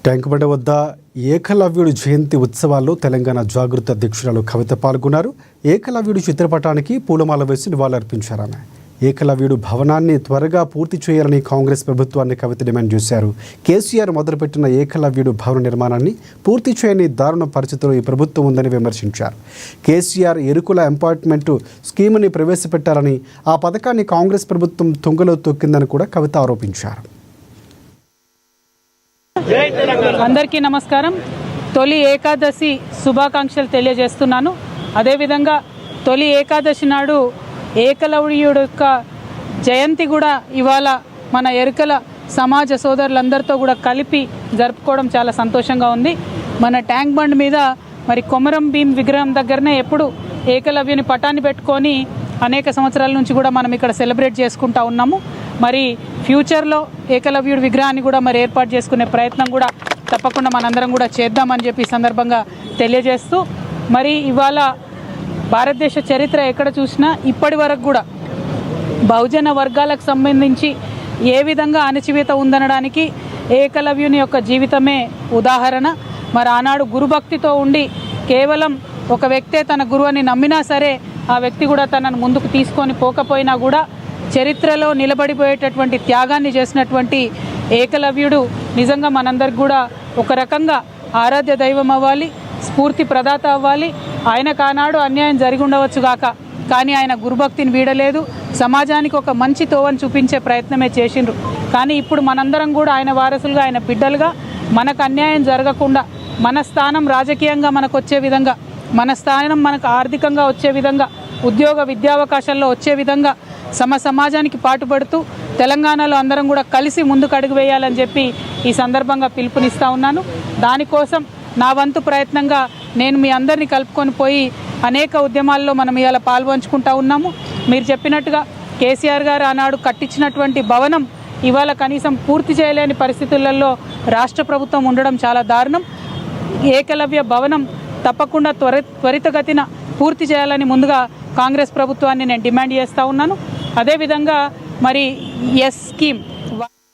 ట్యాంకుబండ వద్ద ఏకలవ్యుడు జయంతి ఉత్సవాల్లో తెలంగాణ జాగృతి అధ్యక్షురాలు కవిత పాల్గొన్నారు. ఏకలవ్యుడు చిత్రపటానికి పూలమాల వేసి నివాళులర్పించారు. ఆమె ఏకలవ్యుడు భవనాన్ని త్వరగా పూర్తి చేయాలని కాంగ్రెస్ ప్రభుత్వాన్ని కవిత డిమాండ్ చేశారు. కేసీఆర్ మొదలుపెట్టిన ఏకలవ్యుడు భవన నిర్మాణాన్ని పూర్తి చేయని దారుణ పరిస్థితుల్లో ఈ ప్రభుత్వం ఉందని విమర్శించారు. కేసీఆర్ ఎరుకుల అపార్ట్మెంట్ స్కీమ్ని ప్రవేశపెట్టారని, ఆ పథకాన్ని కాంగ్రెస్ ప్రభుత్వం తుంగలో తొక్కిందని కూడా కవిత ఆరోపించారు. అందరికీ నమస్కారం. తొలి ఏకాదశి శుభాకాంక్షలు తెలియజేస్తున్నాను. అదేవిధంగా తొలి ఏకాదశి నాడు ఏకలవ్యుడు యొక్క జయంతి కూడా ఇవాళ మన ఎరుకల సమాజ సోదరులందరితో కూడా కలిపి జరుపుకోవడం చాలా సంతోషంగా ఉంది. మన ట్యాంక్ బండ్ మీద మరి కొమరం భీం విగ్రహం దగ్గరనే ఎప్పుడు ఏకలవ్యుని పటాన్ని పెట్టుకొని అనేక సంవత్సరాల నుంచి కూడా మనం ఇక్కడ సెలబ్రేట్ చేసుకుంటూ ఉన్నాము. మరి ఫ్యూచర్లో ఏకలవ్యుడి విగ్రహాన్ని కూడా మరి ఏర్పాటు చేసుకునే ప్రయత్నం కూడా తప్పకుండా మనందరం కూడా చేద్దామని చెప్పి ఈ సందర్భంగా తెలియజేస్తూ, మరి ఇవాళ భారతదేశ చరిత్ర ఎక్కడ చూసినా ఇప్పటి వరకు కూడా బహుజన వర్గాలకు సంబంధించి ఏ విధంగా అణచివేత ఉందనడానికి ఏకలవ్యుని యొక్క జీవితమే ఉదాహరణ. మరి ఆనాడు గురుభక్తితో ఉండి కేవలం ఒక వ్యక్తే తన గురువుని నమ్మినా సరే ఆ వ్యక్తి కూడా తనను ముందుకు తీసుకొని పోకపోయినా కూడా చరిత్రలో నిలబడిపోయేటటువంటి త్యాగాన్ని చేసినటువంటి ఏకలవ్యుడు నిజంగా మనందరికి కూడా ఒక రకంగా ఆరాధ్య దైవం అవ్వాలి, స్ఫూర్తి ప్రదాత అవ్వాలి. ఆయనకు ఆనాడు అన్యాయం జరిగి ఉండవచ్చు గాక, కానీ ఆయన గురుభక్తిని వీడలేదు, సమాజానికి ఒక మంచి తోవని చూపించే ప్రయత్నమే చేసిండ్రు. కానీ ఇప్పుడు మనందరం కూడా ఆయన వారసులుగా, ఆయన బిడ్డలుగా మనకు అన్యాయం జరగకుండా, మన స్థానం రాజకీయంగా మనకు వచ్చే విధంగా, మన స్థానం మనకు ఆర్థికంగా వచ్చే విధంగా, ఉద్యోగ విద్యావకాశాల్లో వచ్చే విధంగా సమాజానికి పాటుపడుతూ తెలంగాణలో అందరం కూడా కలిసి ముందుకు అడుగు వేయాలని చెప్పి ఈ సందర్భంగా పిలుపునిస్తూ ఉన్నాను. దానికోసం నా వంతు ప్రయత్నంగా నేను మీ అందరినీ కలుపుకొని పోయి అనేక ఉద్యమాల్లో మనం ఇవాళ పాల్పంచుకుంటూ ఉన్నాము. మీరు చెప్పినట్టుగా కేసీఆర్ గారు ఆనాడు కట్టించినటువంటి భవనం ఇవాళ కనీసం పూర్తి చేయలేని పరిస్థితులలో రాష్ట్ర ప్రభుత్వం ఉండడం చాలా దారుణం. ఏకలవ్య భవనం తప్పకుండా త్వరితగతిన పూర్తి చేయాలని ముందుగా కాంగ్రెస్ ప్రభుత్వాన్ని నేను డిమాండ్ చేస్తూ ఉన్నాను. అదేవిధంగా మరి ఎస్ స్కీమ్